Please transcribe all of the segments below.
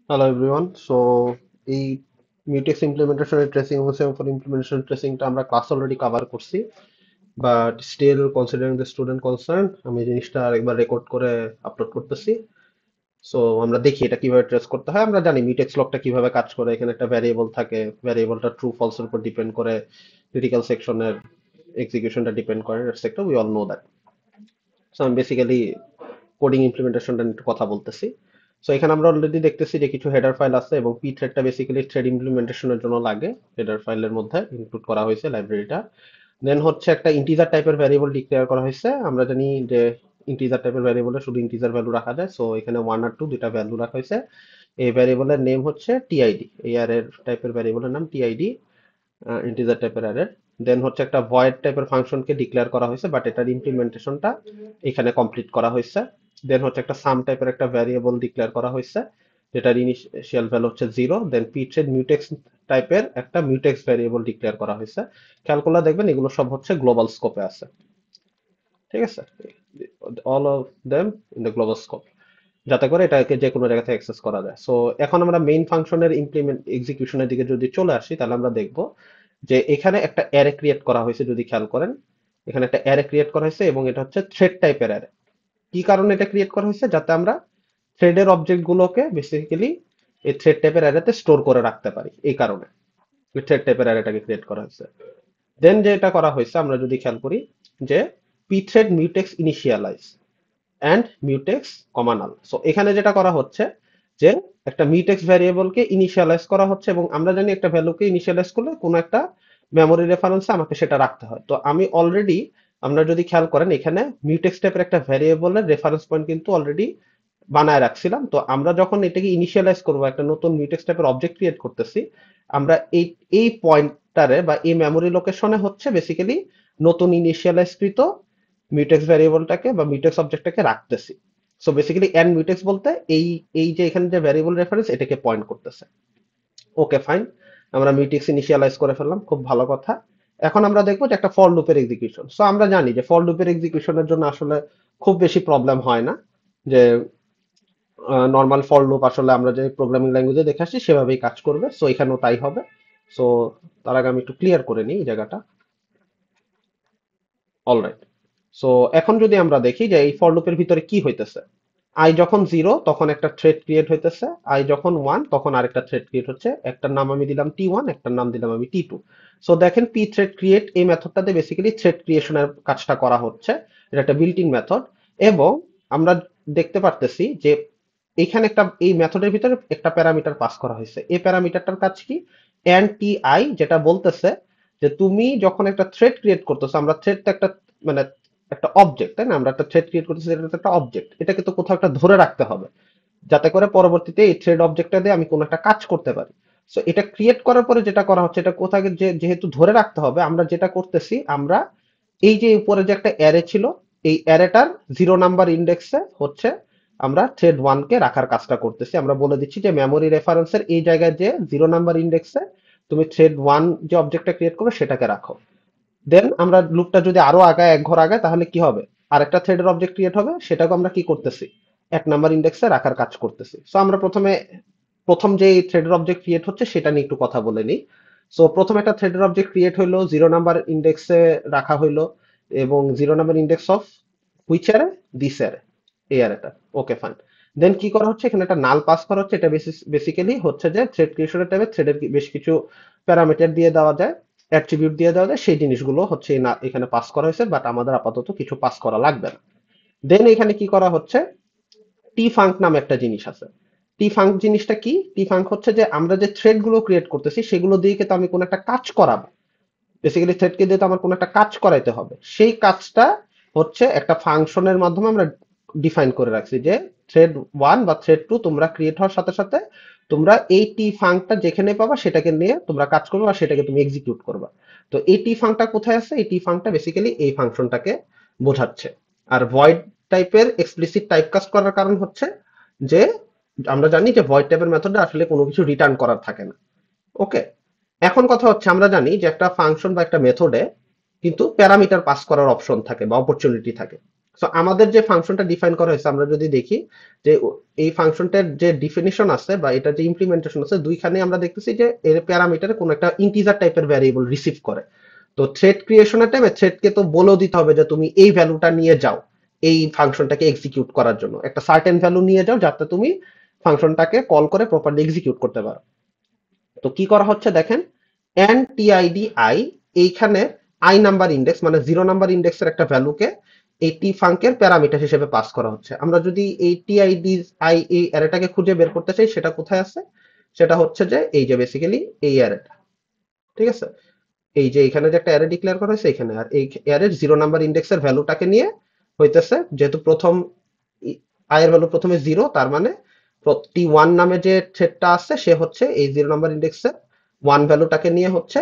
Hello everyone. So এই mutex ইমপ্লিমেন্টেশনের tracing এবং সেমাফোর ইমপ্লিমেন্টেশন ট্রেসিংটা আমরা ক্লাস অলরেডি কভার করছি, but still considering the student concern আমি জিনিসটা আরেকবার রেকর্ড করে আপলোড করতেছি। সো আমরা দেখি এটা কিভাবে ট্রেস করতে হয়। আমরা জানি মিউটেক্স লকটা কিভাবে কাজ করে। এখানে একটা ভ্যারিয়েবল থাকে, ভ্যারিয়েবলটা ট্রু ফলসের উপর ডিপেন্ড করে, ক্রিটিক্যাল সেকশনের এক্সিকিউশনটা ডিপেন্ড করে, etcetera. We all know that. So আমি বেসিক্যালি কোডিং ইমপ্লিমেন্টেশনটা নিয়ে একটু কথা বলতেছি। সো এখানে আমরা অলরেডি দেখতেছি যে কিছু হেডার ফাইল আছে এবং পি থ্রেডটা বেসিক্যালি থ্রেড ইমপ্লিমেন্টেশনের জন্য লাগে। হেডার ফাইলের মধ্যে ইনক্লুড করা হয়েছে লাইব্রেরিটা। দেন হচ্ছে একটা ইন্টিজার টাইপের ভ্যারিয়েবল ডিক্লেয়ার করা হয়েছে। আমরা জানি যে ইন্টিজার টাইপের ভ্যারিয়েবলে শুধু ইন্টিজার ভ্যালু রাখা যায়। সো এখানে ওয়ান আর টু দুইটা ভ্যালু রাখা হয়েছে। এই ভ্যারিয়েবলের নেম হচ্ছে টিআইডি। এই অ্যারের টাইপের ভ্যারিয়েবলের নাম টিআইডি, ইন্টিজার টাইপের অ্যারের। দেন হচ্ছে একটা ভয়েড টাইপের ফাংশনকে ডিক্লেয়ার করা হয়েছে, বাট এটার ইমপ্লিমেন্টেশনটা এখানে কমপ্লিট করা হয়েছে। দেন হচ্ছে একটা সাম টাইপের একটা ভ্যারিয়েবল ডিক্লেয়ার করা হয়েছে, যেটার ইনিশিয়াল ভ্যালু হচ্ছে জিরো। দেন পিথ্রেড মিউটেক্স টাইপের একটা মিউটেক্স ভ্যারিয়েবল ডিক্লেয়ার করা হয়েছে। খেয়াল করলে দেখবেন এগুলো সব হচ্ছে গ্লোবাল স্কোপে আছে। ঠিক আছে, all of them in the global scope, যাতে করে এটাকে যে কোনো জায়গা থেকে অ্যাক্সেস করা যায়। সো এখন আমরা মেইন ফাংশনের ইমপ্লিমেন্ট এক্সিকিউশনের দিকে যদি চলে আসি, তাহলে আমরা দেখব যে এখানে একটা অ্যারে ক্রিয়েট করা হয়েছে। যদি খেয়াল করেন, এখানে একটা অ্যারে ক্রিয়েট করা হয়েছে এবং এটা হচ্ছে থ্রেড টাইপের অ্যারে। কি কারণে এটা ক্রিয়েট করা হয়েছে? যাতে আমরা থ্রেডের অবজেক্ট গুলোকে বেসিক্যালি এই থ্রেড টাইপের অ্যারেতে স্টোর করে রাখতে পারি। এই কারণে থ্রেড টাইপের অ্যারেটাকে ক্রিয়েট করা হয়েছে। দেন যেটা করা হয়েছে, আমরা যদি খেয়াল করি যে pthread mutex initialize and mutex কমানাল। সো এখানে যেটা করা হচ্ছে যে একটা মিউটেক্স ভ্যারিয়েবলকে ইনিশিয়ালাইজ করা হচ্ছে, এবং আমরা জানি একটা ভ্যালুকে ইনিশিয়ালাইজ করলে কোনো একটা মেমোরি রেফারেন্সে আমাকে সেটা রাখতে হয়। তো আমি অলরেডি, আমরা যদি খেয়াল করেন, এখানে মিউটেক্স টাইপের একটা ভ্যারিয়েবলের রেফারেন্স পয়েন্ট কিন্তু অলরেডি বানায় রাখছিলাম। তো আমরা যখন এটাকে ইনিশিয়ালাইজ করবো, একটা নতুন মিউটেক্স টাইপের অবজেক্ট ক্রিয়েট করতেছি, আমরা এই এই পয়েন্টারে বা এই মেমোরি লোকেশনে হচ্ছে বেসিক্যালি নতুন ইনিশিয়ালাইজকৃত মিউটেক্স ভ্যারিয়েবলটাকে বা মিউটেক্স অবজেক্টটাকে রাখতেছি। সো বেসিক্যালি এন মিউটেক্স বলতে এই এই যে এখানে যে ভ্যারিয়েবল রেফারেন্স এটাকে পয়েন্ট করতেছে। ওকে ফাইন, আমরা মিউটেক্স ইনিশিয়ালাইজ করে ফেললাম, খুব ভালো কথা। এখন আমরা দেখবো যে একটা ফর লুপের এক্সিকিউশন। সো আমরা জানি যে ফর লুপের এক্সিকিউশনের জন্য আসলে খুব বেশি প্রবলেম হয় না। যে নর্মাল ফর লুপ আসলে আমরা যে প্রোগ্রামিং ল্যাঙ্গুয়েজে দেখে আসছি সেভাবেই কাজ করবে। সো এখানেও তাই হবে। সো তার আগে আমি একটু ক্লিয়ার করে নিই এই জায়গাটা। অলরাইট। সো এখন যদি আমরা দেখি যে এই ফর লুপের ভিতরে কি হইতেছে, আই যখন জিরো তখন একটা থ্রেড ক্রিয়েট হইতেছে, আই যখন ওয়ান তখন আরেকটা থ্রেড ক্রিয়েট হচ্ছে। একটার নাম আমি দিলাম টি ওয়ান, একটার নাম দিলাম আমি টি টু। সো দেখেন পি থ্রেড ক্রিয়েট এই মেথডটাতে বেসিক্যালি থ্রেড ক্রিয়েশনের কাজটা করা হচ্ছে। এটা একটা বিল্ট ইন মেথড। এবং আমরা দেখতে পারতেছি যে এখানে একটা, এই মেথডের ভিতরে একটা প্যারামিটার পাস করা হয়েছে। এই প্যারামিটারটার কাজ কি? এন টি আই, যেটা বলতেছে যে তুমি যখন একটা থ্রেড ক্রিয়েট করতেছো, আমরা থ্রেড তো একটা, মানে একটা অবজেক্ট, তাই না? আমরা একটা থ্রেড ক্রিয়েট করতেছি, এটা তো একটা অবজেক্ট, এটাকে তো কোথাও একটা ধরে রাখতে হবে, যাতে করে পরবর্তীতে এই থ্রেড অবজেক্টটা দিয়ে আমি কোনো একটা কাজ করতে পারি। সো এটা ক্রিয়েট করার পরে যেটা করা হচ্ছে, এটা কোথাকে যেহেতু ধরে রাখতে হবে, আমরা যেটা করতেছি, আমরা এই যে উপরে যে একটা অ্যারে ছিল, এই অ্যারেটার জিরো নাম্বার ইন্ডেক্সে হচ্ছে আমরা থ্রেড ওয়ান কে রাখার কাজটা করতেছি। আমরা বলে দিচ্ছি যে মেমোরি রেফারেন্সের এই জায়গায় যে জিরো নাম্বার ইন্ডেক্সে তুমি থ্রেড ওয়ান যে অবজেক্টটা ক্রিয়েট করবে সেটাকে রাখো। দেন আমরা লুপটা যদি আরো আগায়, এক ঘর আগায়, তাহলে কি হবে? আরেকটা থ্রেডের অবজেক্ট ক্রিয়েট হবে, সেটাকে আমরা কি করতেছি? এক নাম্বার ইন্ডেক্সে রাখার কাজ করতেছি। সো আমরা প্রথম যে থ্রেডের অবজেক্ট ক্রিয়েট হচ্ছে সেটা নিয়ে একটু কথা বলে নিই। সো প্রথম একটা থ্রেডের অবজেক্ট ক্রিয়েট হইলো, জিরো নাম্বার ইন্ডেক্সে রাখা হইলো, এবং zero number index of which array? This array, এই অ্যারেটা। Okay fine. দেন কি করা হচ্ছে? এখানে একটা নাল পাস করা হচ্ছে। এটা বেসিক্যালি হচ্ছে যে থ্রেড ক্রিয়েশনের টাইমে থ্রেডের বেশ কিছু প্যারামিটার দিয়ে দেওয়া যায়, অ্যাট্রিবিউট দিয়ে দেওয়া যায়, সেই জিনিসগুলো হচ্ছে না এখানে পাস করা হয়েছে, বাট আমাদের আপাতত কিছু পাস করা লাগবে না। দেন এখানে কি করা হচ্ছে? টি ফাঙ্ক নামে একটা জিনিস আছে। টি ফাঙ্ক জিনিসটা কি? টি ফাঙ্ক হচ্ছে যে আমরা যে থ্রেড গুলো ক্রিয়েট করতেছি সেগুলো দিয়ে কিন্তু আমি কোনো একটা কাজ করাবো। বেসিক্যালি থ্রেডকে দিয়ে তো আমার কোনো একটা কাজ করাইতে হবে। সেই কাজটা হচ্ছে একটা ফাংশনের মাধ্যমে আমরা ডিফাইন করে রাখছি যে থ্রেড ওয়ান বা থ্রেড টু তোমরা ক্রিয়েট হওয়ার সাথে সাথে তোমরা এই টি ফাংটা যেখানে পাবা সেটাকে নিয়ে তোমরা কাজ করবে বা সেটাকে তুমি এক্সিকিউট করবা। তো এই টি ফাংটা কোথায় আছে? এই টি ফাংটা বেসিক্যালি এই ফাংশনটাকে বোঝাচ্ছে। আর ভয়েড টাইপের এক্সপ্লিসিট টাইপ কাস্ট করার কারণ হচ্ছে যে আমরা জানি যে ভয়েড টাইপের মেথডে আসলে কোনো কিছু রিটার্ন করার থাকে না। ওকে। এখন কথা হচ্ছে, আমরা জানি যে একটা ফাংশন বা একটা মেথডে কিন্তু প্যারামিটার পাস করার অপশন থাকে বা অপরচুনিটি থাকে। সো আমাদের যে ফাংশনটা ডিফাইন করা হয়েছে আমরা যদি দেখি যে এই ফাংশনটার যে ডিফিনিশন আছে বা এটা যে ইমপ্লিমেন্টেশন আছে দুইখানে আমরা দেখতেছি যে এর প্যারামিটারে কোনো একটা ইন্টিজার টাইপের ভ্যারিয়েবল রিসিভ করে। তো থ্রেড ক্রিয়েশনের টাইমে থ্রেডকে তো বলেও দিতে হবে যে তুমি এই ভ্যালুটা নিয়ে যাও এই ফাংশনটাকে এক্সিকিউট করার জন্য একটা সার্টেন ভ্যালু নিয়ে যাও যাতে তুমি ফাংশনটাকে কল করে প্রপারলি এক্সিকিউট করতে পারো। তো কি করা হচ্ছে দেখেন, এন টিআইডি আই, এইখানে আই নাম্বার ইন্ডেক্স মানে 0 নাম্বার ইন্ডেক্সের একটা ভ্যালুকে এই টি ফাংকের প্যারামিটার হিসেবে পাস করা হচ্ছে। আমরা যদি এই টিআইডি আই এই অ্যারেটাকে খুঁজে বের করতে চাই সেটা কোথায় আছে, সেটা হচ্ছে যে এই যে বেসিক্যালি এই অ্যারেটা, ঠিক আছে। এই যে এখানে যে একটা অ্যারে ডিক্লেয়ার করা হয়েছে এখানে, আর এই অ্যারের 0 নাম্বার ইন্ডেক্সের ভ্যালুটাকে নিয়ে হইতেছে, যেহেতু প্রথম আই এর ভ্যালু প্রথমে 0 তার মানে টি1 নামে যে থ্রেডটা আছে সে হচ্ছে এই 0 নাম্বার ইন্ডেক্সের 1 ভ্যালুটাকে নিয়ে হচ্ছে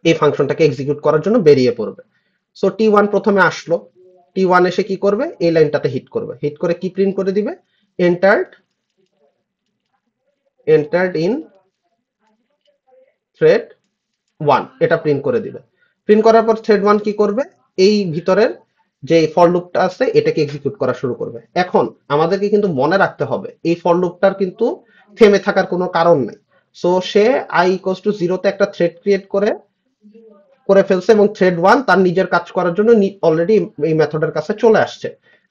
এই ফাংশনটাকে এক্সিকিউট করার জন্য বেরিয়ে পড়বে। সো টি1 প্রথমে আসলো, টি1 এসে কি করবে, এই লাইনটাতে হিট করবে, হিট করে কি প্রিন্ট করে দিবে, এন্টার্ড এন্টার্ড ইন থ্রেড 1 এটা প্রিন্ট করে দিবে। প্রিন্ট করার পর থ্রেড 1 কি করবে, এই ভিতরের যে ফর লুপটা আছে এটাকে এক্সিকিউট করা শুরু করবে। এখন আমাদেরকে কিন্তু মনে রাখতে হবে এই ফর লুপটার কিন্তু থেমে থাকার কোনো কারণ নেই। So say I equals two 0 তে একটা থ্রেড ক্রিয়েট করে করে ফেলছে এবং থ্রেড 1 তার নিজের কাজ করার জন্য অলরেডি এই মেথডের কাছে চলে আসছে।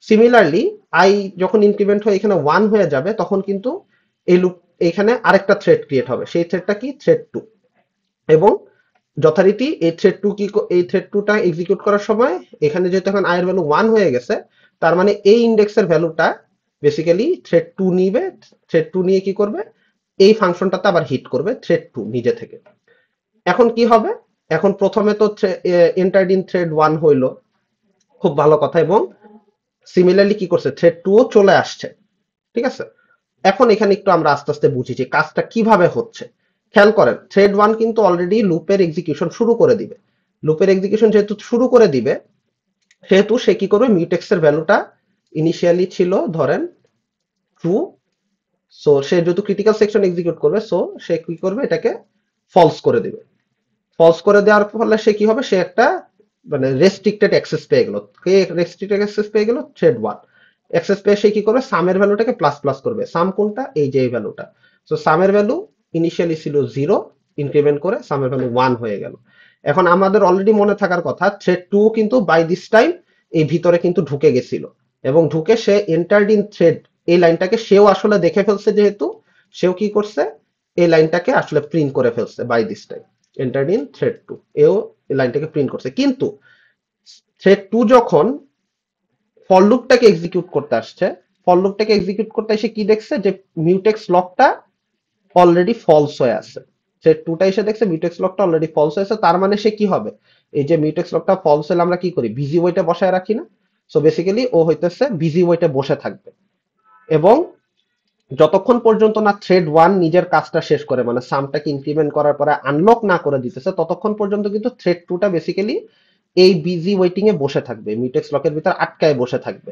সিমিলারলি আই যখন ইনক্রিমেন্ট হয়ে এখানে 1 হয়ে যাবে তখন কিন্তু এই লুপ এখানে আরেকটা থ্রেড ক্রিয়েট হবে, সেই থ্রেডটা কি, থ্রেড 2। এবং যথারীতি এই থ্রেড 2 কি এই থ্রেড 2টা এক্সিকিউট করার সময় এখানে যেহেতু এখন i এর ভ্যালু 1 হয়ে গেছে তার মানে এই ইন্ডেক্সের ভ্যালুটা বেসিক্যালি থ্রেড 2 নিবে, থ্রেড 2 নিয়ে কি করবে, এই ফাংশনটাতে আবার হিট করবে থ্রেড 2 নিজে থেকে। এখন কি হবে, এখন প্রথমে তো এন্টার্ড ইন থ্রেড 1 হইলো, খুব ভালো কথা, এবং সিমিলারলি কি করছে থ্রেড 2 ও চলে আসছে, ঠিক আছে। এখন এখানে একটু আমরা আস্তে আস্তে বুঝি যে কাজটা কিভাবে হচ্ছে। খেয়াল করেন থ্রেড 1 কিন্তু অলরেডি লুপের এক্সিকিউশন শুরু করে দিবে, লুপের এক্সিকিউশন যেহেতু শুরু করে দিবে সেহেতু সে কি করবে, মিউটেক্স এর ভ্যালুটা ইনিশিয়ালি ছিল ধরেন ট্রু, সো সে যেহেতু ক্রিটিক্যাল সেকশন এক্সিকিউট করবে সো সে কি করবে, এটাকে ফলস করে দিবে। ফলস করে দেওয়ার ফলে সে কি হবে, সে একটা মানে রেস্ট্রিক্টেড অ্যাক্সেস পেয়ে গেল। কে রেস্ট্রিক্টেড অ্যাক্সেস পেয়ে গেল, থ্রেড 1 অ্যাক্সেস পেয়ে সে কি করবে, সামের ভ্যালুটাকে প্লাস প্লাস করবে। সাম কোনটা, এই যে এই ভ্যালুটা। সো সামের ভ্যালু ইনিশিয়ালি ছিল 0, ইনক্রিমেন্ট করে সামের ভ্যালু 1 হয়ে গেল। এখন আমাদের অলরেডি মনে থাকার কথা থ্রেড 2 কিন্তু বাই দিস টাইম এই ভিতরে কিন্তু ঢুকে গেছিল এবং ঢুকে সে এন্টার্ড ইন থ্রেড এই লাইনটাকে সেও আসলে দেখে ফেলছে, যেহেতু সেও কি করছে, এই লাইনটাকে আসলে প্রিন্ট করে ফেলছে by this time entered in thread 2, এও এই লাইনটাকে প্রিন্ট করছে। কিন্তু থ্রেড 2 যখন ফর লুপটাকে এক্সিকিউট করতে আসছে, ফর লুপটাকে এক্সিকিউট করতে এসে কি দেখছে, যে মিউটেক্স লকটা অলরেডি ফলস হয়ে আছে। থ্রেড 2টা এসে দেখছে মিউটেক্স লকটা অলরেডি ফলস হয়েছে, তার মানে সে কি হবে, এই যে মিউটেক্স লকটা ফলস হলে আমরা কি করি, বিজি ওয়েটে বসায় রাখি না। সো বেসিক্যালি ও হইতেছে বিজি ওয়েটে বসে থাকবে এবং যতক্ষণ পর্যন্ত না থ্রেড 1 নিজের কাজটা শেষ করে মানে সামটাকে ইনক্রিমেন্ট করার পরে আনলক না করে দিতেছে ততক্ষণ পর্যন্ত কিন্তু থ্রেড 2টা বেসিক্যালি এই বিজি ওয়েটিং এ বসে থাকবে, মিউটেক্স লকের ভিতর আটকায় বসে থাকবে।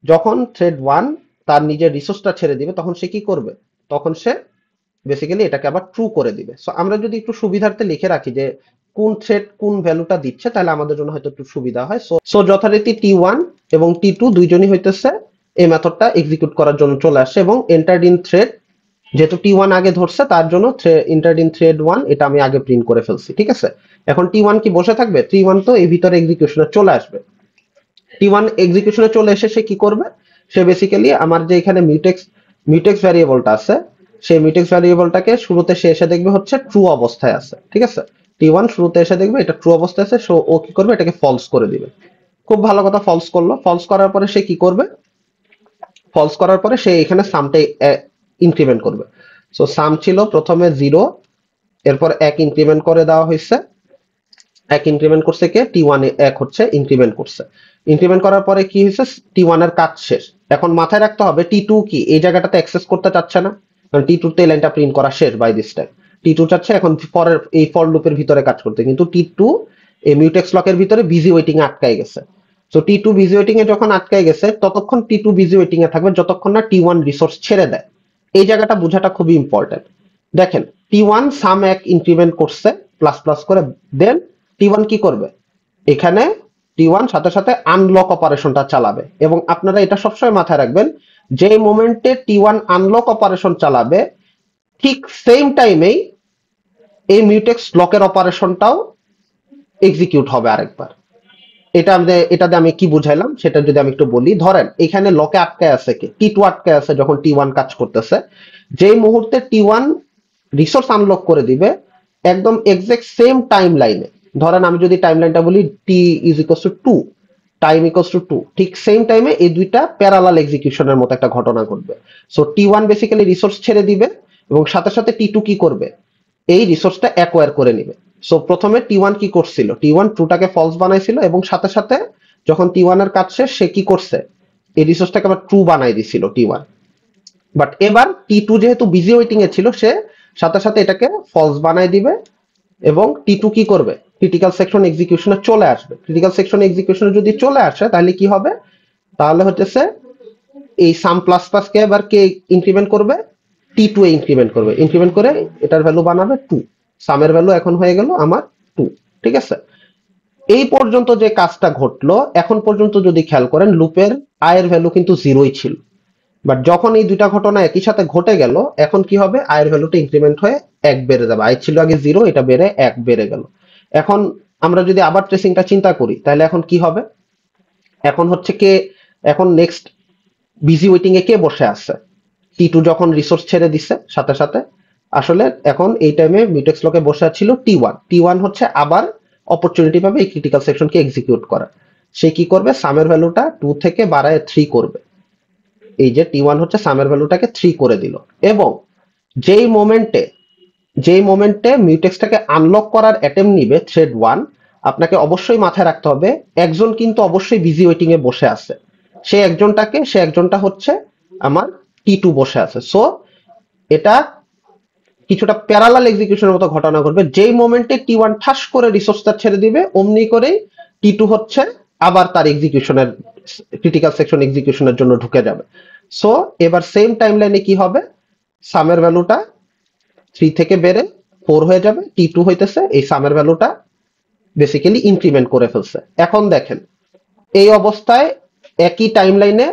যখন থ্রেড 1 তার নিজের রিসোর্সটা ছেড়ে দিবে তখন সে কি করবে, তখন সে বেসিক্যালি এটাকে আবার ট্রু করে দিবে। সো আমরা যদি একটু সুবিধার্থে লিখে রাখি যে কোন থ্রেড কোন ভ্যালুটা দিচ্ছে তাহলে আমাদের জন্য হয়তো একটু সুবিধা হয়। সো যথারীতি টি1 এবং টি2 দুইজনই হইতেছে এই মেথডটা এক্সিকিউট করার জন্য চলে আসছে এবং এন্টার্ড ইন থ্রেড, যেহেতু টি1 আগে ধরছে তার জন্য এন্টার্ড ইন থ্রেড 1 এটা আমি আগে প্রিন্ট করে ফেলছি, ঠিক আছে। এখন টি1 কি বসে থাকবে, টি1 তো এই ভিতরে এক্সিকিউশনে চলে আসবে। টি1 এক্সিকিউশনে চলে এসে সে কি করবে, সে বেসিক্যালি আমার যে এখানে মিউটেক্স ভ্যারিয়েবলটা আছে সেই মিউটেক্স ভ্যারিয়েবলটাকে শুরুতে সে এসে দেখবে হচ্ছে ট্রু অবস্থায় আছে, ঠিক আছে। টি1 শুরুতে এসে দেখবে এটা ট্রু অবস্থায় আছে, সো ও কি করবে, এটাকে ফলস করে দিবে। খুব ভালো কথা, ফলস করলো। ফলস করার পরে সে কি করবে, ফলস করার পরে সে এখানে সামটা ইনক্রিমেন্ট করবে। সো সাম ছিল প্রথমে 0, এরপর 1 ইনক্রিমেন্ট করে দেওয়া হয়েছে, 1 ইনক্রিমেন্ট করছে কে, টি1 এ 1 হচ্ছে ইনক্রিমেন্ট করছে। ইনক্রিমেন্ট করার পরে কি হয়েছে, টি1 এর কাজ শেষ। এখন মাথায় রাখতে হবে টি2 কি এই জায়গাটাতে অ্যাক্সেস করতে চাচ্ছে না, কারণ টি2 তে লাইনটা প্রিন্ট করা শেষ বাই দিস টাইম। টি2 চাচ্ছে এখন পরের এই ফর লুপের ভিতরে কাজ করতে, কিন্তু টি2 এই মিউটেক্স লকের ভিতরে বিজি ওয়েটিং এ আটকায় গেছে। সো টি2 বিজি ওয়েটিং এ যখন আটকায় গেছে ততক্ষণ টি2 বিজি ওয়েটিং এ থাকবে যতক্ষণ না টি1 রিসোর্স ছেড়ে দেয়। এই জায়গাটা বোঝাটা খুবই ইম্পর্টেন্ট। দেখেন টি1 সাম 1 ইনক্রিমেন্ট করছে প্লাস প্লাস করে, দেন টি1 কি করবে, এখানে টি1 সাথে সাথে আনলক অপারেশনটা চালাবে, এবং আপনারা এটা সবসময় মাথায় রাখবেন, যে মোমেন্টে টি1 আনলক অপারেশন চালাবে ঠিক সেম টাইমেই এই মিউটেক্স লকের অপারেশনটাও এক্সিকিউট হবে আরেকবার। এটাতে আমি কি বুঝাইলাম সেটা যদি আমি একটু বলি, ধরেন এখানে লকে আটকায় আছে কি টি2 আটকায় আছে যখন টি1 কাজ করতেছে, যেই মুহূর্তে টি1 রিসোর্স আনলক করে দিবে একদম এক্সাক্ট সেম টাইম লাইনে, ধরেন আমি যদি টাইম লাইনটা বলি T is equals to 2, time equals to 2, ঠিক সেম টাইমে এই দুইটা প্যারালাল এক্সিকিউশনের মতো একটা ঘটনা ঘটবে। সো টি1 বেসিক্যালি রিসোর্স ছেড়ে দিবে এবং সাথে সাথে টি2 কি করবে, এই রিসোর্সটা অ্যাকোয়ার করে নিবে। সো প্রথমে টি1 কি করছিল, টি1 ট্রুটাকে ফলস বানাইছিল এবং সাথে সাথে যখন টি1 এর কাজ শেষ সে কি করছে, এই রিসোর্সটাকে আবার ট্রু বানাই দিছিল টি1। বাট এবার টি2 যেহেতু বিজি ওয়েটিং এ ছিল, সে সাথে সাথে এটাকে ফলস বানাই দিবে এবং টি2 কি করবে, ক্রিটিক্যাল সেকশন এক্সিকিউশনে চলে আসবে। ক্রিটিক্যাল সেকশন এক্সিকিউশনে যদি চলে আসে তাহলে কি হবে, তাহলে হচ্ছে এই সাম প্লাস প্লাস কে এবার কে ইনক্রিমেন্ট করবে, টি2 এ ইনক্রিমেন্ট করবে, ইনক্রিমেন্ট করে এটার ভ্যালু বানাবে 2, সামের ভ্যালু এখন হয়ে গেল আমার 2। ঠিক আছে, এই পর্যন্ত যে কাজটা ঘটলো, এখন পর্যন্ত যদি খেয়াল করেন লুপের আয়ের ভ্যালু কিন্তু 0ই ছিল। বাট যখন এই দুইটা ঘটনা একই সাথে ঘটে গেল, এখন কি হবে, আয়ের ভ্যালুটা ইনক্রিমেন্ট হয়ে 1 বেড়ে যাবে। আয় ছিল আগে 0, এটা বেড়ে 1 বেড়ে গেল। এখন আমরা যদি আবার ট্রেসিংটা চিন্তা করি তাহলে এখন কি হবে, এখন হচ্ছে কে, এখন নেক্সট বিজি ওয়েটিং এ কে বসে আছে, টি2 যখন রিসোর্স ছেড়ে দিছে সাথে সাথে, আসলে এখন এই টাইমে মিউটেক্স লকে বসে ছিল টি1। টি1 হচ্ছে আবার অপরচুনিটি পাবে এই ক্রিটিক্যাল সেকশনকে এক্সিকিউট করা। সে কি করবে, সামের ভ্যালুটা 2 থেকে বাড়ায় 3 করবে। এই যে টি1 হচ্ছে সামের ভ্যালুটাকে 3 করে দিল, এবং যেই মোমেন্টে মিউটেক্সটাকে আনলক করার অ্যাটেম্প নিবে থ্রেড 1, আপনাকে অবশ্যই মাথায় রাখতে হবে একজন কিন্তু অবশ্যই বিজি ওয়েটিং এ বসে আছে। সে একজনটা হচ্ছে আমার টি2 বসে আছে। সো এটা কিছুটা প্যারালাল এক্সিকিউশনের মতো ঘটনা ঘটবে, যেই মোমেন্টে টি1 ঠাস করে রিসোর্সটা ছেড়ে দিবে অমনি করেই টি2 হচ্ছে আবার তার এক্সিকিউশনের ক্রিটিক্যাল সেকশন এক্সিকিউশনের জন্য ঢুকে যাবে। সো এবার সেম টাইম লাইনে কি হবে, সামের ভ্যালুটা 3 থেকে বেড়ে 4 হয়ে যাবে, টি2 হইতেছে এই সামের ভ্যালুটা বেসিক্যালি ইনক্রিমেন্ট করে ফেলছে। এখন দেখেন এই অবস্থায় একই টাইম লাইনে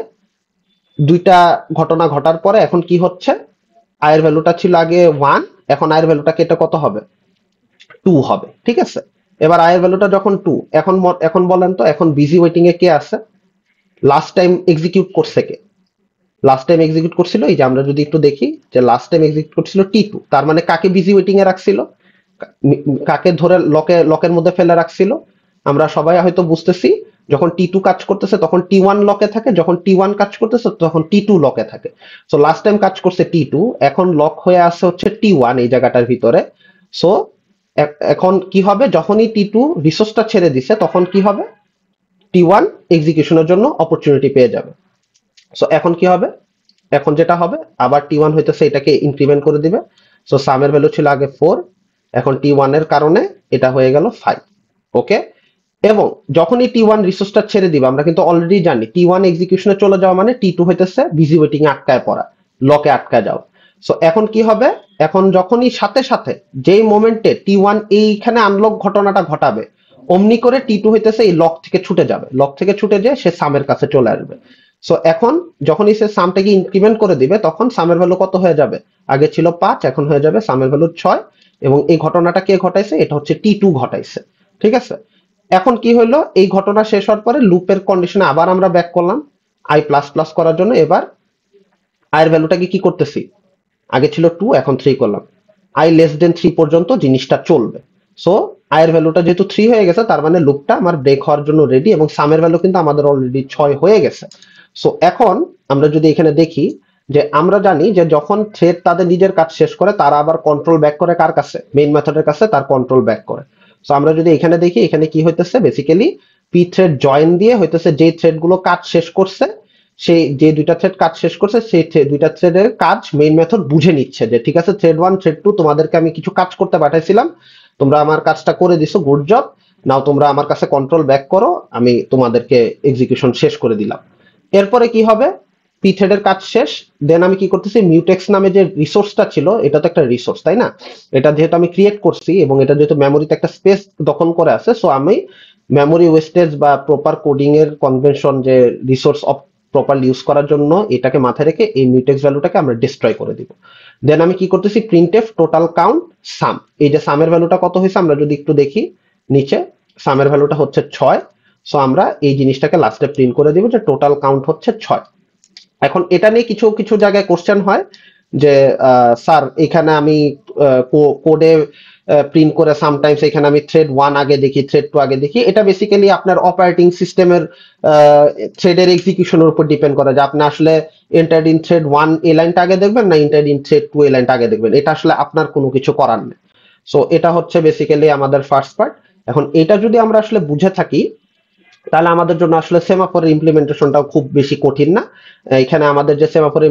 দুইটা ঘটনা ঘটার পরে এখন কি হচ্ছে, আয়ের ভ্যালুটা ছিল আগে 1, এখন আয়ের ভ্যালুটা কেটে কত হবে, 2 হবে। ঠিক আছে, এবার আয়ের ভ্যালুটা যখন 2, এখন বলেন তো এখন বিজি ওয়েটিং এ কে আছে, লাস্ট টাইম এক্সিকিউট করছে কে, লাস্ট টাইম এক্সিকিউট করছিল, এই যে আমরা যদি একটু দেখি যে লাস্ট টাইম এক্সিকিউট করছিল টি2, তার মানে কাকে বিজি ওয়েটিং এ রাখছিল, কাকে ধরে লকের মধ্যে ফেলে রাখছিল, আমরা সবাই হয়তো বুঝতেছি, যখন টি2 কাজ করতেছে তখন টি1 লকে থাকে, যখন টি1 কাজ করতেছে তখন টি2 লকে থাকে। সো লাস্ট টাইম কাজ করছে টি2, এখন লক হয়ে আছে হচ্ছে টি1 এই জায়গাটার ভিতরে। সো এখন কি হবে, যখনই টি2 রিসোর্সটা ছেড়ে দিছে তখন কি হবে, টি1 এক্সিকিউশনের জন্য অপরচুনিটি পেয়ে যাবে। সো এখন কি হবে, এখন যেটা হবে আবার টি1 হইতেছে এটাকে ইনক্রিমেন্ট করে দিবে। সো সামের ভ্যালু ছিল আগে 4, এখন টি1 এর কারণে এটা হয়ে গেল 5। ওকে, এবং যখনই টি1 রিসোর্সটা ছেড়ে দিবে, আমরা কিন্তু অলরেডি জানি টি1 এক্সিকিউশনে চলে যাওয়া মানে টি2 হইতেছে বিজি ওয়েটিং এ আটকায় পড়া, লকে আটকায় যাও। সো এখন কি হবে, এখন যখনই সাথে সাথে যেই মোমেন্টে টি1 এইখানে আনলক ঘটনাটা ঘটাবে অমনি করে টি2 হইতেছে এই লক থেকে ছুটে যাবে, লক থেকে ছুটে যেয়ে সে সামের কাছে চলে আসবে। সো এখন যখনই সে সামটাকে ইনক্রিমেন্ট করে দিবে তখন সামের ভ্যালু কত হয়ে যাবে, আগে ছিল 5, এখন হয়ে যাবে সামের ভ্যালু 6, এবং এই ঘটনাটা কে ঘটাইছে, এটা হচ্ছে টি2 ঘটাইছে। ঠিক আছে, এখন কি হলো, এই ঘটনা শেষ হওয়ার পরে লুপের কন্ডিশনে আবার আমরা ব্যাক করলাম আই প্লাস প্লাস করার জন্য। এবার আয়ের ভ্যালুটাকে কি করতেছি, আগে ছিল 2, এখন 3 করলাম, আই লেস দেন 3 পর্যন্ত জিনিসটা চলবে। সো আয়ের ভ্যালুটা যেহেতু 3 হয়ে গেছে তার মানে লুপটা আমার ব্রেক হওয়ার জন্য রেডি, এবং সামের ভ্যালু কিন্তু আমাদের অলরেডি 6 হয়ে গেছে। সো এখন আমরা যদি এখানে দেখি যে আমরা জানি যে যখন থ্রেড তাদের নিজের কাজ শেষ করে তারা আবার কন্ট্রোল ব্যাক করে কার কাছে, মেইন মেথডের কাছে তার কন্ট্রোল ব্যাক করে। সো আমরা যদি এখানে দেখি, এখানে কি হইতেছে, বেসিক্যালি পি থ্রেড জয়েন দিয়ে হইতেছে যে থ্রেড গুলো কাজ শেষ করছে, সেই যে দুইটা থ্রেড কাজ শেষ করছে সেই দুইটা থ্রেডের কাজ মেইন মেথড বুঝে নিচ্ছে যে ঠিক আছে থ্রেড 1 থ্রেড 2 তোমাদেরকে আমি কিছু কাজ করতে পাঠাইছিলাম, তোমরা আমার কাজটা করে দিছো, গুড জব, নাও তোমরা আমার কাছে কন্ট্রোল ব্যাক করো, আমি তোমাদেরকে এক্সিকিউশন শেষ করে দিলাম। এরপরে কি হবে, পি থ্রেডের কাজ শেষ, দেন আমি কি করতেছি, মিউটেক্স নামে যে রিসোর্সটা ছিল, এটা তো একটা রিসোর্স তাই না, এটা যেহেতু আমি ক্রিয়েট করছি এবং এটা যেহেতু মেমোরিতে একটা স্পেস দখল করে আছে, সো আমি মেমোরি ওয়েস্টেজ বা প্রপার কোডিং এর কনভেনশন, যে রিসোর্স অফ প্রপারলি ইউজ করার জন্য এটাকে মাথায় রেখে এই মিউটেক্স ভ্যালুটাকে আমরা ডিস্ট্রয় করে দিব। দেন আমি কি করতেছি, প্রিন্টএফ টোটাল কাউন্ট সাম, এই যে সামের ভ্যালুটা কত হয়েছে আমরা যদি একটু দেখি নিচে, সামের ভ্যালুটা হচ্ছে 6। সো আমরা এই জিনিসটাকে লাস্টে প্রিন্ট করে দিব যে টোটাল কাউন্ট হচ্ছে 6। এখন এটা নিয়ে কিছু কিছু জায়গায় কোশ্চেন হয় যে স্যার এখানে আমি কোডে প্রিন্ট করে সামটাইমস এখানে আমি থ্রেড 1 আগে দেখি, থ্রেড 2 আগে দেখি। এটা বেসিক্যালি আপনার অপারেটিং সিস্টেমের থ্রেডের এক্সিকিউশনের উপর ডিপেন্ড করে যে আপনি আসলে এন্টার্ড ইন থ্রেড 1 এই লাইনটা আগে দেখবেন না এন্টার্ড ইন থ্রেড 2 এই লাইনটা আগে দেখবেন, এটা আসলে আপনার কোনো কিছু করার নেই। সো এটা হচ্ছে বেসিক্যালি আমাদের ফার্স্ট পার্ট। এখন এটা যদি আমরা আসলে বুঝে থাকি তাহলে আমাদের জন্য আসলে সেমাফোরের ইমপ্লিমেন্টেশনটাও খুব বেশি কঠিন না। এখানে আমাদের যে সেমাফোর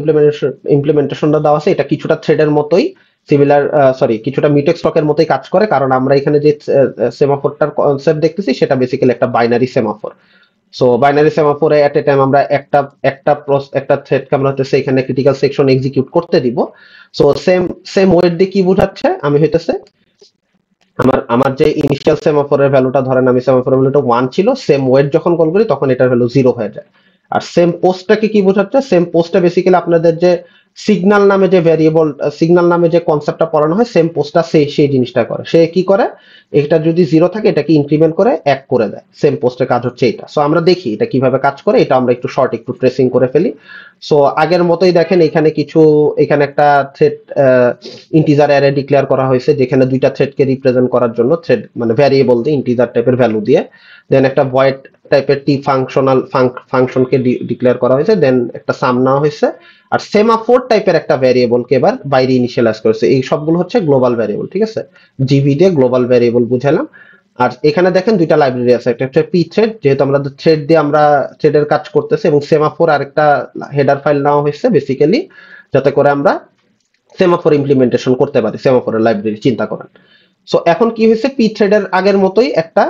ইমপ্লিমেন্টেশনটা দেওয়া আছে এটা কিছুটা থ্রেডের মতোই সিমিলার, সরি কিছুটা মিউটেক্স স্টকের মতোই কাজ করে, কারণ আমরা এখানে যে সেমাফোরটার কনসেপ্ট দেখতেছি সেটা বেসিক্যালি একটা বাইনারি সেমাফোর। সো বাইনারি সেমাফোরে এট এ টাইম আমরা একটা থ্রেডকে আমরা হচ্ছে এখানে ক্রিটিক্যাল সেকশন এক্সিকিউট করতে দিব। সো সেম সেম ওয়েট দিয়ে কি বোঝাচ্ছে, আমি হইতেছে আমার আমার যে ইনিশিয়াল সেমাফোরের ভ্যালুটা, ধরেন আমি সেমাফোরের ভ্যালুটা 1 ছিল, সেম ওয়েট যখন কল করি তখন এটার ভ্যালু 0 হয়ে যায়। আর সেম পোস্টটাকে কি বোঝাচ্ছে, সেম পোস্টটা বেসিক্যালি আপনাদের যে সিগন্যাল নামে যে ভ্যারিয়েবল, সিগন্যাল নামে যে কনসেপ্টটা পড়ানো হয়, সেম পোস্টটা সেই জিনিসটা করে। সে কি করে, এটা যদি 0 থাকে এটাকে ইনক্রিমেন্ট করে 1 করে দেয়। সেম পোস্টের কাজ হচ্ছে এটা। সো আমরা দেখি এটা কিভাবে কাজ করে, এটা আমরা একটু শর্ট একটু ট্রেসিং করে ফেলি। সো আগের মতোই দেখেন এখানে কিছু, এখানে একটা থ্রেড ইন্টিজার অ্যারে ডিক্লেয়ার করা হয়েছে যেখানে দুইটা থ্রেডকে রিপ্রেজেন্ট করার জন্য থ্রেড মানে ভ্যারিয়েবল দিয়ে ইন্টিজার টাইপের ভ্যালু দিয়ে, দেন একটা ভয়েড টাইপের টি ফাংশনাল ফাংশনকে ডিক্লেয়ার করা হয়েছে, দেন একটা সাম নেওয়া হয়েছে। আর সেমাফোর টাইপের একটা ভ্যারিয়েবলকে এবার বাইরে ইনিশিয়ালাইজ করেছে। এই সবগুলো হচ্ছে গ্লোবাল ভ্যারিয়েবল, ঠিক আছে, জিভি দিয়ে গ্লোবাল ভ্যারিয়েবল বুঝালাম। আর এখানে দেখেন দুইটা লাইব্রেরি আছে, একটা হচ্ছে পি থ্রেড, যেহেতু আমরা থ্রেড দিয়ে আমরা থ্রেডের কাজ করতেছি, এবং সেমাফোর আরেকটা হেডার ফাইল নেওয়া হয়েছে বেসিক্যালি যাতে করে আমরা সেমাফোর ইমপ্লিমেন্টেশন করতে পারি, সেমাফোরের লাইব্রেরি চিন্তা করেন। সো এখন কি হয়েছে, পি থ্রেডের আগের মতোই একটা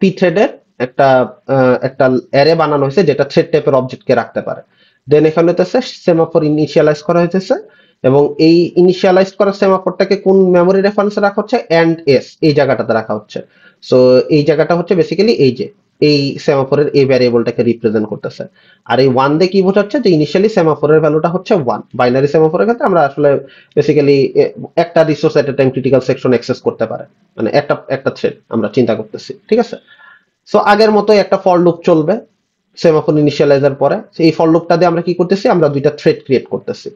পি থ্রেডের একটা একটা অ্যারে বানানো হয়েছে যেটা থ্রেড টাইপের অবজেক্টকে রাখতে পারে। দেন এখানে হচ্ছে সেমাফোর ইনিশিয়ালাইজ করা হয়েছে, এবং এই ইনিশিয়ালাইজ করা সেমাফোরটাকে কোন মেমোরি রেফারেন্সে রাখা হচ্ছে, এন্ড এস এই জায়গাটাতে রাখা হচ্ছে। সো এই জায়গাটা হচ্ছে বেসিক্যালি এই যে এই সেমাফোরের এই ভ্যারিয়েবলটাকে রিপ্রেজেন্ট করতেছে। আর এই 1 দিয়ে কি বোঝাচ্ছে, যে ইনিশিয়ালি সেমাফোরের ভ্যালুটা হচ্ছে 1। বাইনারি সেমাফোরের ক্ষেত্রে আমরা আসলে বেসিক্যালি একটা resource at a time critical section access করতে পারে, মানে একটা একটা থ্রেড আমরা চিন্তা করতেছি, ঠিক আছে। সো আগের মতোই একটা ফর লুপ চলবে সেমাফোর ইনিশিয়ালাইজার পরে। এই ফর লুপটা দিয়ে আমরা কি করতেছি, আমরা দুইটা থ্রেড ক্রিয়েট করতেছি।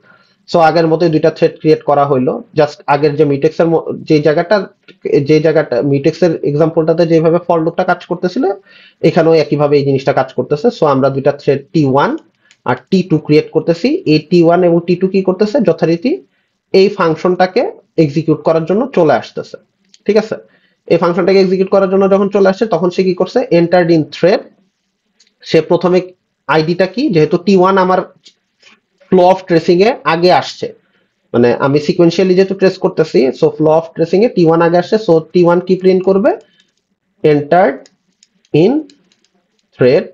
সো আগের মতোই দুইটা থ্রেড ক্রিয়েট করা হইলো, জাস্ট আগের যে মিউটেক্সের যে জায়গাটা মিউটেক্সের এক্সাম্পলটাতে যেভাবে ফর লুপটা কাজ করতেছিল এখানেও একইভাবে এই জিনিসটা কাজ করতেছে। সো আমরা দুইটা থ্রেড T1 আর T2 ক্রিয়েট করতেছি। এই T1 এবং T2 কি করতেছে, যথারীতি এই ফাংশনটাকে এক্সিকিউট করার জন্য চলে আসতেছে, ঠিক আছে। এই ফাংশনটাকে এক্সিকিউট করার জন্য যখন চলে আসছে তখন সে কি করছে, এন্টার্ড ইন থ্রেড, সে প্রথমে আইডিটা কি, যেহেতু T1 আমার ফ্লো অফ ট্রেসিং এ আগে আসছে, মানে আমি সিকোয়েন্সিয়ালি যেহেতু ট্রেস করতেছি, so flow of tracing A T1 আগে আসছে। সো T1 কি প্রিন্ট করবে, এন্টার্ড ইন থ্রেড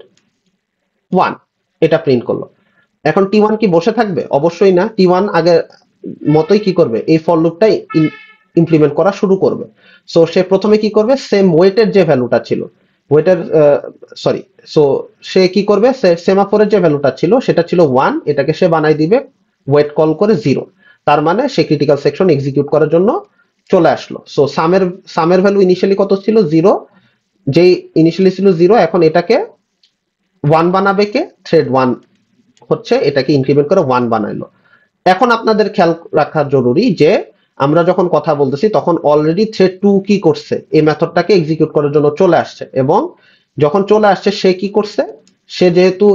1, এটা প্রিন্ট করলো। এখন T1 কি বসে থাকবে, অবশ্যই না। T1 আগে মতোই কি করবে, এই ফর লুপটাই ইমপ্লিমেন্ট করা শুরু করবে। সো সে প্রথমে কি করবে, সেম ওয়েটের যে ভ্যালুটা ছিল, ওয়েটের সরি, সো সে কি করবে, সেমাফোরের যে ভ্যালুটা ছিল সেটা ছিল 1, এটাকে সে বানাই দিবে ওয়েট কল করে 0। তার মানে সে ক্রিটিক্যাল সেকশন এক্সিকিউট করার জন্য চলে আসলো। সো সামের ভ্যালু ইনিশিয়ালি কত ছিল, 0। যেই ইনিশিয়ালি ছিল 0, এখন এটাকে 1 বানাবে কে, থ্রেড 1 হচ্ছে এটাকে ইনক্রিমেন্ট করে 1 বানাইলো। এখন আপনাদের খেয়াল রাখা জরুরি যে আমরা যখন কথা বলতেছি তখন অলরেডি থ্রেড 2 কি করছে, এই মেথডটাকে এক্সিকিউট করার জন্য চলে আসছে, এবং যখন চলে আসছে সে কি করছে, সে যেহেতু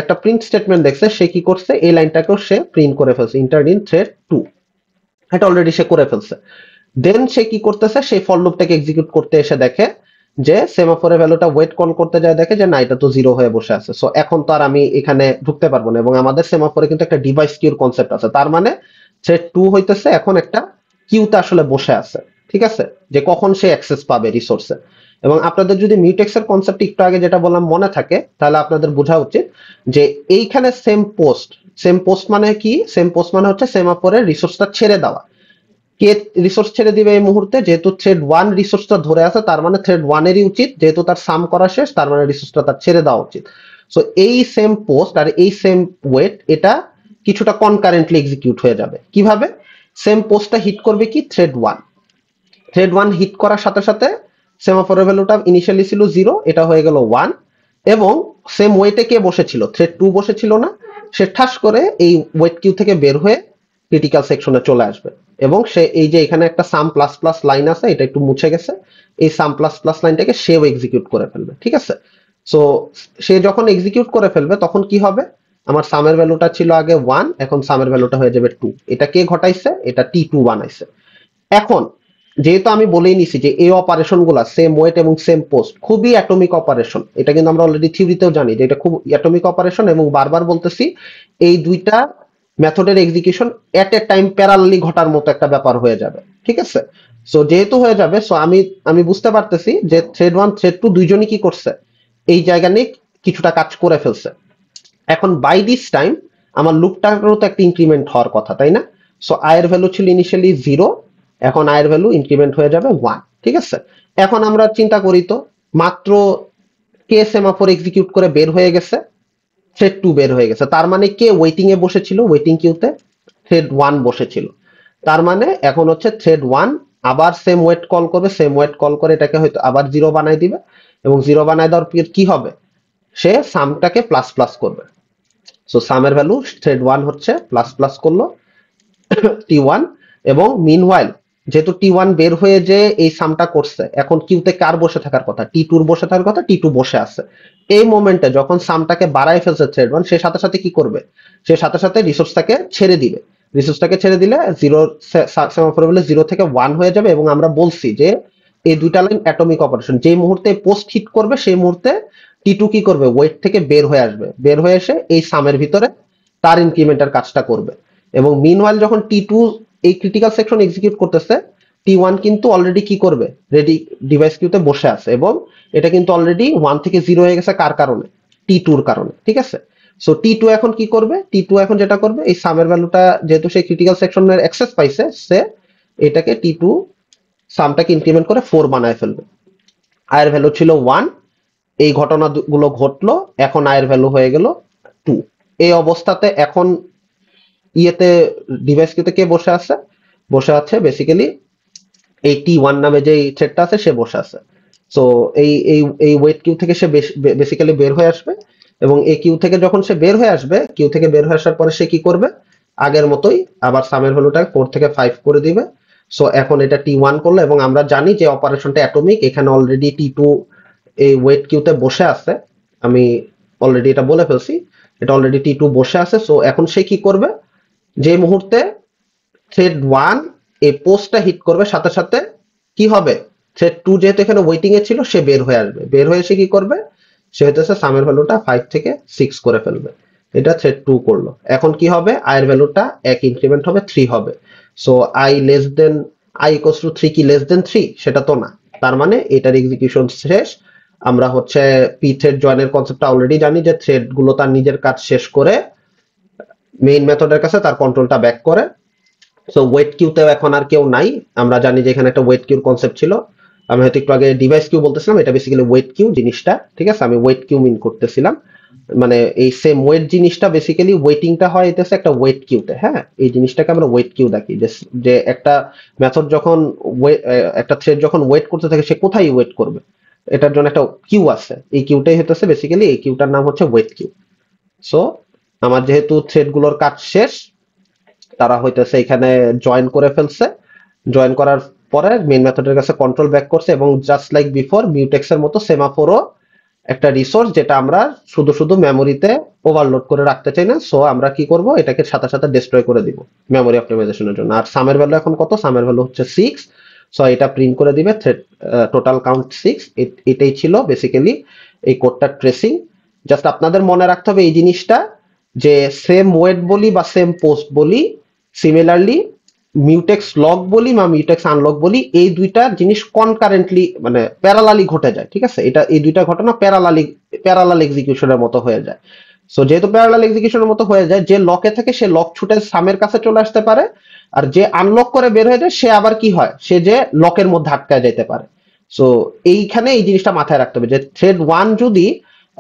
একটা প্রিন্ট স্টেটমেন্ট দেখছে, সে কি করছে, এই লাইনটাকেও সে প্রিন্ট করে ফেলছে, ইন্টার্ড ইন থ্রেড 2, এটা অলরেডি সে করে ফেলছে। দেন সে কি করতেছে, সেই ফর লুপটাকে এক্সিকিউট করতে এসে দেখে যে সেমাফোরের ভ্যালুটা ওয়েট কল করতে যায়, দেখে যে না এটা তো 0 হয়ে বসে আছে। সো এখন তো আর আমি এখানে ঢুকতে পারবো না, এবং আমাদের সেমাফোরে কিন্তু একটা ডিভাইস কিউর কনসেপ্ট আছে। তার মানে থ্রেড 2 হইতেছে এখন একটা কিউতে আসলে বসে আছে, ঠিক আছে, যে কখন সে অ্যাক্সেস পাবে রিসোর্সে। এবং আপনাদের যদি মিউটেক্সের কনসেপ্ট একটু আগে যেটা বললাম মনে থাকে, তাহলে আপনাদের বোঝা উচিত যে এইখানে সেম পোস্ট মানে কি, সেম পোস্ট মানে হচ্ছে সেমাফোরের রিসোর্সটা ছেড়ে দেওয়া। কে রিসোর্স ছেড়ে দিবে এই মুহূর্তে, যেহেতু থ্রেড 1 রিসোর্সটা ধরে আছে তার মানে থ্রেড 1 এরই উচিত, যেহেতু তার সাম করা শেষ তার মানে রিসোর্সটা তার ছেড়ে দেওয়া উচিত। সো এই সেম পোস্ট আর এই সেম ওয়েট এটা কিছুটা কনকারেন্টলি এক্সিকিউট হয়ে যাবে। কিভাবে? সেম পোস্টটা হিট করবে কি থ্রেড 1, থ্রেড 1 হিট করার সাথে সাথে সেমাফোরের ভ্যালুটা ইনিশিয়ালি ছিল 0, এটা হয়ে গেল 1, এবং সেম ওয়েটে কে বসেছিল? থ্রেড 2 বসেছিল না? সে ঠাস করে এই ওয়েট কিউ থেকে বের হয়ে ক্রিটিক্যাল সেকশনে চলে আসবে, এবং সে এই যে এখানে একটা সাম প্লাস প্লাস লাইন আছে এটা একটু মুছে গেছে, এই সাম প্লাস প্লাস লাইনটাকে সেও এক্সিকিউট করে ফেলবে। ঠিক আছে, সো সে যখন এক্সিকিউট করে ফেলবে তখন কি হবে? আমার সামের ভ্যালুটা ছিল আগে 1, এখন সামের ভ্যালুটা হয়ে যাবে 2। এটা কে ঘটাইছে? এটা T2 বানাইছে। এখন যেহেতু আমি বলেই নিছি যে এই অপারেশন গুলা সেম ওয়েট এবং সেম পোস্ট খুবই অ্যাটমিক অপারেশন, এটা কিন্তু আমরা অলরেডি থিওরিতেও জানি যে এটা খুব অ্যাটমিক অপারেশন, এবং বারবার বলতেছি এই দুইটা মেথডের execution at a time parallelly ঘটার মতো একটা ব্যাপার হয়ে যাবে। ঠিক আছে, সো যেহেতু হয়ে যাবে, সো আমি আমি বুঝতে পারতেছি যে থ্রেড 1 থ্রেড 2 দুইজনই কি করছে, এই জায়গা নিয়ে কিছুটা কাজ করে ফেলছে। এখন বাই দিস টাইম আমার লুপটারও তো একটা ইনক্রিমেন্ট হওয়ার কথা, তাই না? সো আয়ের ভ্যালু ছিল ইনিশিয়ালি 0, এখন আয়ের ভ্যালু ইনক্রিমেন্ট হয়ে যাবে 1। ঠিক আছে, এখন আমরা চিন্তা করি তো, মাত্র কে সেমাফোর এক্সিকিউট করে বের হয়ে গেছে? থ্রেড 2 বের হয়ে গেছে, তার মানে কে ওয়েটিং এ বসেছিল? ওয়েটিং কিউতে থ্রেড 1 বসেছিল। তার মানে এখন হচ্ছে থ্রেড 1 আবার সেম ওয়েট কল করবে, সেম ওয়েট কল করে এটাকে হয়তো আবার 0 বানাই দিবে, এবং 0 বানাই দেওয়ার পর কি হবে? সে সামটাকে প্লাস প্লাস করবে। সো সামের ভ্যালু থ্রেড 1 হচ্ছে প্লাস প্লাস করলো T1, এবং মিনওয়াইল যেহেতু T1 বের হয়ে যে এই সামটা করছে, এখন কিউতে কার বসে থাকার কথা? T2 বসে থাকার কথা, T2 বসে আছে। এই মোমেন্টে যখন সামটাকে বাড়ায় ফেলছে থ্রেড 1, সে সাথে সাথে কি করবে? সে সাথে সাথে রিসোর্সটাকে ছেড়ে দিবে। রিসোর্সটাকে ছেড়ে দিলে জিরো সেমাফোর ভ্যালু 0 থেকে 1 হয়ে যাবে, এবং আমরা বলছি যে এই দুইটা লাইন অ্যাটমিক অপারেশন, যেই মুহূর্তে পোস্ট হিট করবে সেই মুহূর্তে T2 কি করবে? ওয়েট থেকে বের হয়ে আসবে, বের হয়ে এসে এই সামের ভিতরে তার ইনক্রিমেন্টের কাজটা করবে। এবং মিনওয়াইল যখন T2 এই ক্রিটিক্যাল সেকশন এক্সিকিউট করতেছে, T1 কিন্তু অলরেডি কি করবে? রেডি ডিভাইস কিউতে বসে আছে, এবং এটা কিন্তু অলরেডি 1 থেকে 0 হয়ে গেছে কার কারণে? T2 এর কারণে। ঠিক আছে, সো T2 এখন কি করবে? T2 এখন যেটা করবে, এই সামের ভ্যালুটা যেহেতু সেই ক্রিটিক্যাল সেকশনের অ্যাক্সেস পাইছে, সে এটাকে T2 সামটাকে ইনক্রিমেন্ট করে 4 বানায় ফেলবে। আয়ের ভ্যালু ছিল 1, এই ঘটনাগুলো ঘটলো, এখন আয়ের ভ্যালু হয়ে গেল 2। এই অবস্থাতে এখন ইয়েতে ডিভাইস কিউতে কে বসে আছে? বসে আছে বেসিক্যালি এই T1 নামে যে থ্রেডটা আছে সে বসে আছে। সো এই এই এই ওয়েট কিউ থেকে সে বেসিক্যালি বের হয়ে আসবে, এবং এই কিউ থেকে যখন সে বের হয়ে আসবে, কিউ থেকে বের হয়ে আসার পরে সে কি করবে? আগের মতোই আবার সামের ভ্যালুটা 4 থেকে 5 করে দিবে। সো এখন এটা T1 করলো, এবং আমরা জানি যে অপারেশনটা অ্যাটমিক, এখানে অলরেডি T2 এই ওয়েট কিউতে বসে আছে, আমি অলরেডি এটা বলে ফেলছি, এটা অলরেডি T2 বসে আছে। সো এখন সে কি করবে? যে মুহূর্তে থ্রেড 1 এই পোস্টটা হিট করবে, সাথে সাথে কি হবে? থ্রেড 2 যেহেতু এখানে ওয়েটিং এ ছিল, সে বের হয়ে আসবে, বের হয়ে এসে কি করবে? সে হইতেছে সামের ভ্যালুটা 5 থেকে 6 করে ফেলবে। এটা থ্রেড 2 করলো। এখন কি হবে? আয়ের ভ্যালুটা এক ইনক্রিমেন্ট হবে, 3 হবে। So I less than I equals to 3 কি লেস দেন 3? সেটা তো না। তার মানে এটার এক্সিকিউশন শেষ। আমরা হচ্ছে পি থ্রেড জয়েনের কনসেপ্টটা অলরেডি জানি যে থ্রেড গুলো তার নিজের কাজ শেষ করে মেইন মেথডের কাছে তার কন্ট্রোলটা ব্যাক করে। সো ওয়েট কিউতেও এখন আর কেউ নাই, আমরা জানি যে এখানে একটা ওয়েট কিউর কনসেপ্ট ছিল, আমি হয়তো একটু আগে ডিভাইস কিউ বলতেছিলাম, এটা বেসিক্যালি ওয়েট কিউ জিনিসটা। ঠিক আছে, আমি ওয়েট কিউ মিন করতেছিলাম, মানে এই সেম ওয়েট জিনিসটা বেসিক্যালি ওয়েটিংটা হয় এটাছে একটা ওয়েট কিউতে। হ্যাঁ, এই জিনিসটাকে আমরা ওয়েট কিউ ডাকি, যে যে একটা মেথড যখন একটা থ্রেড যখন ওয়েট করতে থাকে সে কোথায় ওয়েট করবে, এটার জন্য একটা কিউ আছে, এই কিউটাই হতেছে বেসিক্যালি, এই কিউটার নাম হচ্ছে ওয়েট কিউ। সো আমার যেহেতু থ্রেড গুলোর কাজ শেষ, তারা হইতেছে এখানে জয়েন করে ফেলছে, জয়েন করার পরে মেইন মেথডের কাছে কন্ট্রোল ব্যাক করছে, এবং জাস্ট লাইক বিফোর মিউটেক্স এর মতো সেমাফোরও একটা রিসোর্স যেটা আমরা শুধু শুধু মেমোরিতে ওভারলোড করে রাখতে চাই না। সো আমরা কি করব? এটাকে সাথে সাথে ডিস্ট্রয় করে দিব মেমোরি অপটিমাইজেশনের জন্য। আর সামের ভ্যালু এখন কত? সামের ভ্যালু হচ্ছে 6। সো এটা প্রিন্ট করে দিবে থ্রেড টোটাল কাউন্ট 6। এটাই ছিল বেসিক্যালি এই কোডটার ট্রেসিং। জাস্ট আপনাদের মনে রাখতে হবে এই জিনিসটা, যে সেম ওয়েট বলি বা সেম পোস্ট বলি, সিমিলারলি মিউটেক্স লক বলি বা মিউটেক্স আনলক বলি, এই দুইটা জিনিস কনকারেন্টলি মানে প্যারালালি ঘটে যায়। ঠিক আছে, এটা এই দুইটা ঘটনা প্যারালাল এক্সিকিউশনের মতো হয়ে যায়। সো যেহেতু প্যারালাল এক্সিকিউশনের মতো হয়ে যায়, যে লকে থাকে সে লক ছুটে সামের কাছে চলে আসতে পারে, আর যে আনলক করে বের হয়ে যায় সে আবার কি হয়, সে যে লকের মধ্যে আটকায় যেতে পারে। সো এইখানে এই জিনিসটা মাথায় রাখতে হবে যে থ্রেড ওয়ান যদি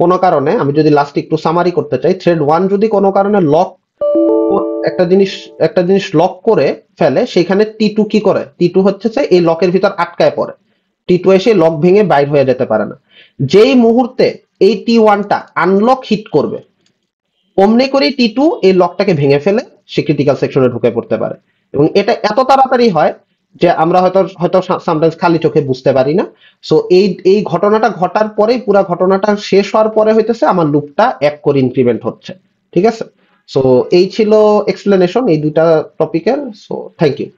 কোনো কারণে, আমি যদি লাস্ট একটু সামারি করতে চাই, থ্রেড ওয়ান যদি কোনো কারণে লক, একটা জিনিস একটা জিনিস লক করে ফেলে, সেখানে টি টু কি করে, টি টু হচ্ছে যে এই লকের ভিতর আটকায় পড়ে, টি টু এসে লক ভেঙে বাইর হয়ে যেতে পারে না। যেই মুহূর্তে এই টি ওয়ানটা আনলক হিট করবে, অমনি করেই টি টু এই লকটাকে ভেঙে ফেলে সে ক্রিটিক্যাল সেকশনে ঢুকে পড়তে পারে। এবং এটা এত তাড়াতাড়ি হয় যে আমরা হয়তো হয়তো সামটাইমস খালি চোখে বুঝতে পারি না। সো এই এই ঘটনাটা ঘটার পরেই, পুরো ঘটনাটা শেষ হওয়ার পরে হইতেছে আমার লুপটা এক করে ইনক্রিমেন্ট হচ্ছে। ঠিক আছে? সো এই ছিল এক্সপ্লেনেশন এই দুইটা টপিকের। So thank you.